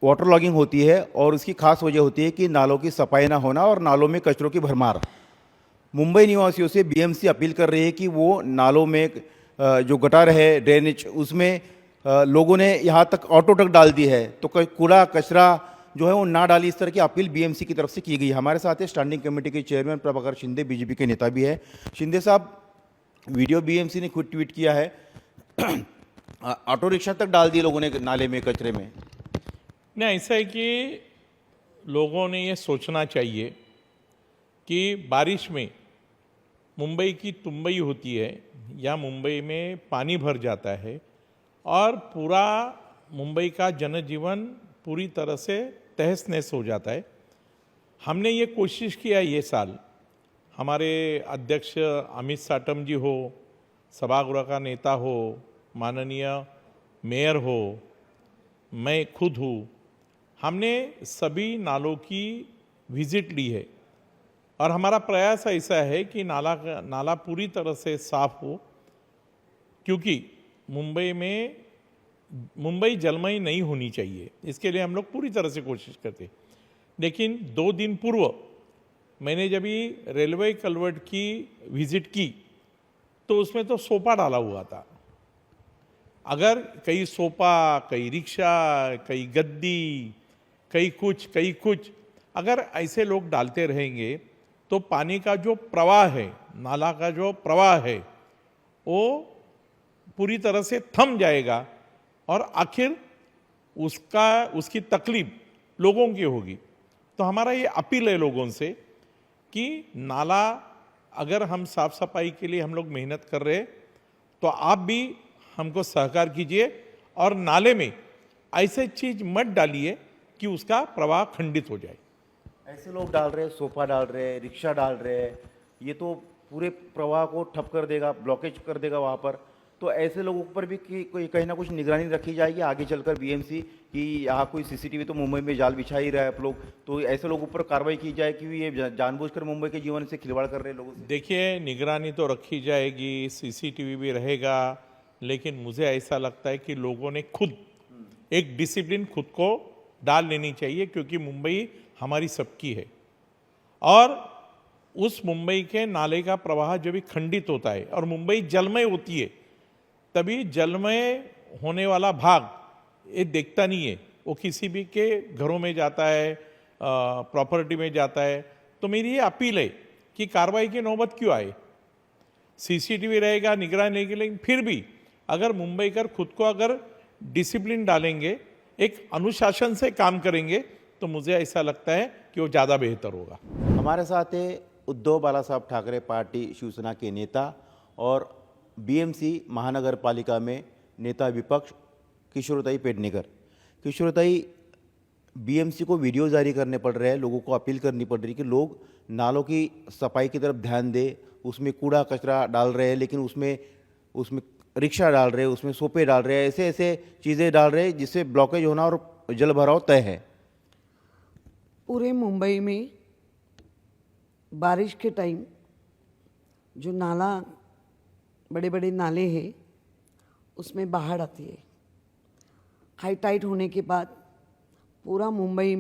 Water logging होती है और उसकी खास वजह होती है कि नालों की सफाई ना होना और नालों में कचरों की भरमार। मुंबई निवासियों से बीएमसी अपील कर रही है कि वो नालों में जो गटर है, ड्रेनेज, उसमें लोगों ने यहाँ तक ऑटो तक डाल दी है, तो कूड़ा कचरा जो है वो ना डाली। इस तरह की अपील बीएमसी की तरफ से की गई। हमारे साथ है स्टैंडिंग कमेटी के चेयरमैन प्रभाकर शिंदे, बीजेपी के नेता भी है। शिंदे साहब, वीडियो बीएमसी ने खुद ट्वीट किया है, ऑटो रिक्शा तक डाल दी लोगों ने नाले में, कचरे में। नहीं, ऐसा है कि लोगों ने ये सोचना चाहिए कि बारिश में मुंबई की तुंबई होती है या मुंबई में पानी भर जाता है और पूरा मुंबई का जनजीवन पूरी तरह से तहस नहस हो जाता है। हमने ये कोशिश किया ये साल, हमारे अध्यक्ष अमित साटम जी हो, सभागृह का नेता हो, माननीय मेयर हो, मैं खुद हूँ, हमने सभी नालों की विजिट ली है और हमारा प्रयास ऐसा है कि नाला पूरी तरह से साफ हो, क्योंकि मुंबई जलमय नहीं होनी चाहिए। इसके लिए हम लोग पूरी तरह से कोशिश करते हैं। लेकिन 2 दिन पूर्व मैंने जब ये रेलवे कलवर्ट की विजिट की तो उसमें तो सोपा डाला हुआ था। अगर कहीं सोपा, कहीं रिक्शा, कहीं गद्दी, कहीं कुछ अगर ऐसे लोग डालते रहेंगे तो पानी का जो प्रवाह है, नाला का जो प्रवाह है, वो पूरी तरह से थम जाएगा और आखिर उसकी तकलीफ लोगों की होगी। तो हमारा ये अपील है लोगों से कि नाला अगर हम साफ सफाई के लिए हम लोग मेहनत कर रहे हैं तो आप भी हमको सहकार कीजिए और नाले में ऐसे चीज मत डालिए कि उसका प्रवाह खंडित हो जाए। ऐसे लोग डाल रहे हैं, सोफा डाल रहे हैं, रिक्शा डाल रहे हैं, ये तो पूरे प्रवाह को ठप कर देगा, ब्लॉकेज कर देगा वहाँ पर। तो ऐसे लोगों पर भी कोई कहीं ना कुछ निगरानी रखी जाएगी आगे चलकर बीएमसी कि यहाँ कोई सीसीटीवी तो मुंबई में जाल बिछा ही रहा है आप लोग, तो ऐसे लोगों पर कार्रवाई की जाए कि ये जानबूझकर मुंबई के जीवन से खिलवाड़ कर रहे हैं लोगों से। देखिए, निगरानी तो रखी जाएगी, सीसीटीवी भी रहेगा, लेकिन मुझे ऐसा लगता है कि लोगों ने खुद एक डिसिप्लिन खुद को डाल लेनी चाहिए, क्योंकि मुंबई हमारी सबकी है और उस मुंबई के नाले का प्रवाह जब भी खंडित होता है और मुंबई जलमय होती है, तभी जलमय होने वाला भाग ये देखता नहीं है, वो किसी भी के घरों में जाता है, प्रॉपर्टी में जाता है। तो मेरी ये अपील है कि कार्रवाई की नौबत क्यों आए, सीसीटीवी रहेगा, निगरानी रहेगी, लेकिन फिर भी अगर मुंबईकर खुद को अगर डिसिप्लिन डालेंगे, एक अनुशासन से काम करेंगे, तो मुझे ऐसा लगता है कि वो ज़्यादा बेहतर होगा। हमारे साथ है उद्धव बालासाहब ठाकरे पार्टी शिवसेना के नेता और बीएमसी महानगर पालिका में नेता विपक्ष किशोरताई पेडनेकर। किशोरताई, बीएमसी को वीडियो जारी करने पड़ रहे हैं, लोगों को अपील करनी पड़ रही है कि लोग नालों की सफाई की तरफ ध्यान दें। उसमें कूड़ा कचरा डाल रहे हैं, लेकिन उसमें रिक्शा डाल रहे हैं, उसमें सोपे डाल रहे हैं, ऐसे ऐसे चीज़ें डाल रहे हैं जिससे ब्लॉकेज होना और जल भराव तय है। पूरे मुंबई में बारिश के टाइम जो नाला, बड़े बड़े नाले हैं, उसमें बाढ़ आती है। हाई टाइड होने के बाद पूरा मुंबई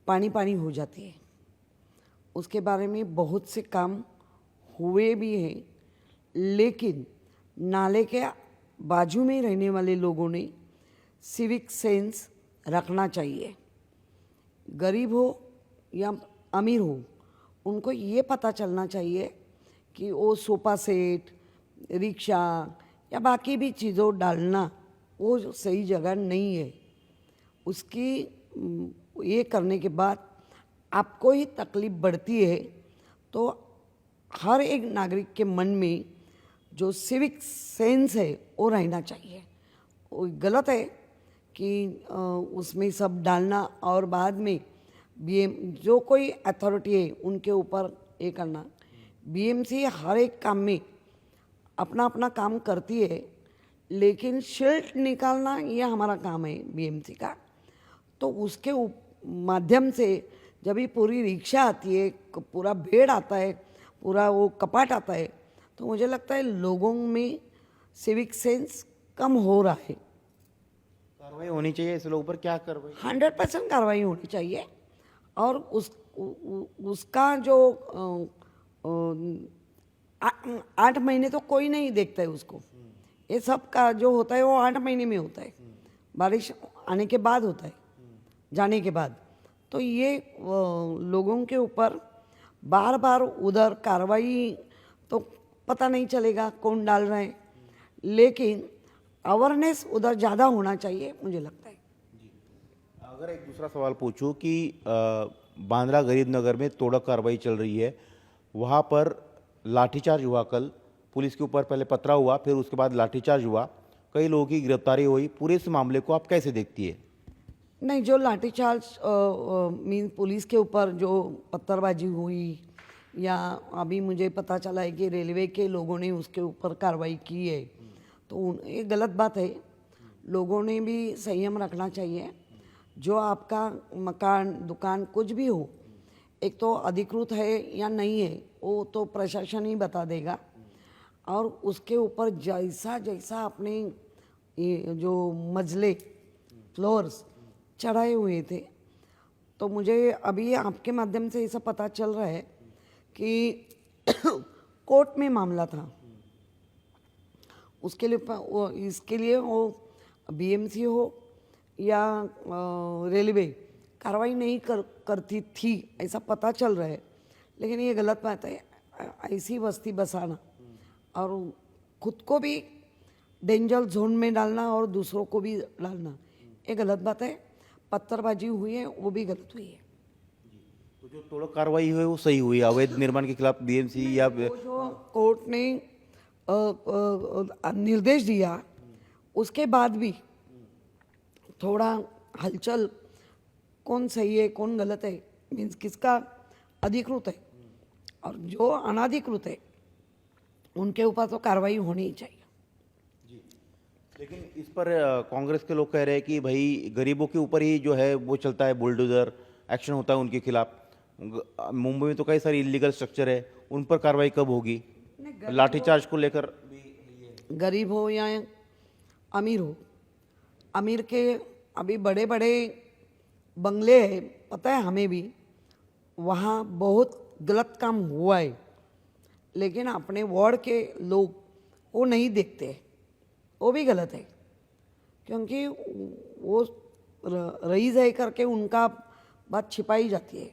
पानी पानी हो जाती है। उसके बारे में बहुत से काम हुए भी हैं, लेकिन नाले के बाजू में रहने वाले लोगों ने सिविक सेंस रखना चाहिए। गरीब हो या अमीर हो, उनको ये पता चलना चाहिए कि वो सोफा सेट, रिक्शा या बाकी भी चीज़ों डालना वो सही जगह नहीं है। उसकी ये करने के बाद आपको ही तकलीफ बढ़ती है। तो हर एक नागरिक के मन में जो सिविक सेंस है वो रहना चाहिए। वो गलत है कि उसमें सब डालना और बाद में जो कोई अथॉरिटी है उनके ऊपर ये करना। बीएमसी हर एक काम में अपना अपना काम करती है, लेकिन शिल्ट निकालना ये हमारा काम है बीएमसी का। तो उसके माध्यम से जब ये पूरी रिक्शा आती है, पूरा भेड़ आता है, पूरा वो कपाट आता है, तो मुझे लगता है लोगों में सिविक सेंस कम हो रहा है। कार्रवाई होनी चाहिए ऐसे लोगों पर, क्या कार्रवाई? 100% कार्रवाई होनी चाहिए। और उसका जो 8 महीने तो कोई नहीं देखता है उसको। ये सब का जो होता है वो 8 महीने में होता है, बारिश आने के बाद होता है, जाने के बाद। तो ये लोगों के ऊपर बार बार उधर कार्रवाई तो पता नहीं चलेगा कौन डाल रहे हैं, लेकिन अवेयरनेस उधर ज़्यादा होना चाहिए मुझे लगता है। अगर एक दूसरा सवाल पूछूं कि बांद्रा गरीब नगर में तोड़क कार्रवाई चल रही है, वहाँ पर लाठीचार्ज हुआ कल, पुलिस के ऊपर पहले पथरा हुआ, फिर उसके बाद लाठीचार्ज हुआ, कई लोगों की गिरफ्तारी हुई। पूरे इस मामले को आप कैसे देखती है? नहीं, जो लाठीचार्ज मीन पुलिस के ऊपर जो पत्थरबाजी हुई, या अभी मुझे पता चला है कि रेलवे के लोगों ने उसके ऊपर कार्रवाई की है, तो ये गलत बात है। लोगों ने भी संयम रखना चाहिए। जो आपका मकान दुकान कुछ भी हो, एक तो अधिकृत है या नहीं है वो तो प्रशासन ही बता देगा, और उसके ऊपर जैसा जैसा अपने ये जो मजले फ्लोर्स चढ़ाए हुए थे, तो मुझे अभी आपके माध्यम से ऐसा पता चल रहा है कि कोर्ट में मामला था। उसके लिए इसके लिए वो बीएमसी हो या रेलवे कार्रवाई नहीं करती थी, ऐसा पता चल रहा है। लेकिन ये गलत बात है, ऐसी बस्ती बसाना और खुद को भी डेंजर जोन में डालना और दूसरों को भी डालना, ये गलत बात है। पत्थरबाजी हुई है वो भी गलत हुई है। तो जो तोड़क कार्रवाई हुई वो सही हुई, अवैध निर्माण के खिलाफ बीएमसी या वो जो कोर्ट ने निर्देश दिया, उसके बाद भी थोड़ा हलचल, कौन सही है कौन गलत है, मीन्स किसका अधिकृत है और जो अनाधिकृत है उनके ऊपर तो कार्रवाई होनी ही चाहिए। लेकिन इस पर कांग्रेस के लोग कह रहे हैं कि भाई गरीबों के ऊपर ही जो है वो चलता है, बुलडोजर एक्शन होता है उनके खिलाफ। मुंबई में तो कई सारी इलीगल स्ट्रक्चर है, उन पर कार्रवाई कब होगी? लाठीचार्ज को लेकर गरीब हो या अमीर हो, अमीर के अभी बड़े बड़े बंगले हैं, पता है हमें भी, वहाँ बहुत गलत काम हुआ है, लेकिन अपने वार्ड के लोग वो नहीं देखते, वो भी गलत है। क्योंकि वो रईस है करके उनका बात छिपाई जाती है,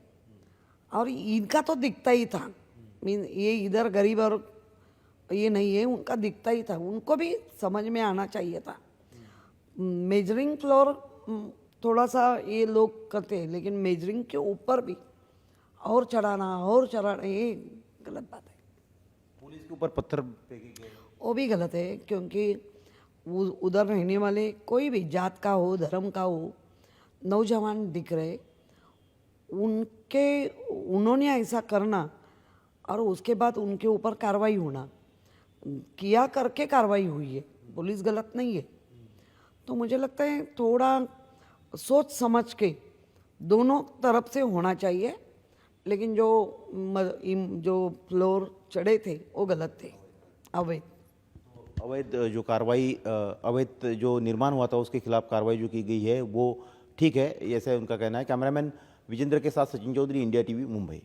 और इनका तो दिखता ही था। मीन ये इधर गरीब और ये नहीं है, उनका दिखता ही था, उनको भी समझ में आना चाहिए था। मेजरिंग फ्लोर थोड़ा सा ये लोग करते हैं, लेकिन मेजरिंग के ऊपर भी और चढ़ाना ये गलत बात है। पुलिस के ऊपर पत्थर फेंके गए, वो भी गलत है, क्योंकि उधर रहने वाले कोई भी जात का हो, धर्म का हो, नौजवान दिख रहे, उन्होंने ऐसा करना और उसके बाद उनके ऊपर कार्रवाई होना, किया करके कार्रवाई हुई है, पुलिस गलत नहीं है। तो मुझे लगता है थोड़ा सोच समझ के दोनों तरफ से होना चाहिए, लेकिन जो फ्लोर चढ़े थे वो गलत थे, अवैध जो कार्रवाई, अवैध जो निर्माण हुआ था उसके खिलाफ कार्रवाई जो की गई है वो ठीक है, ऐसा उनका कहना है। कैमरामैन विजेंद्र के साथ सचिन चौधरी, इंडिया टीवी, मुंबई।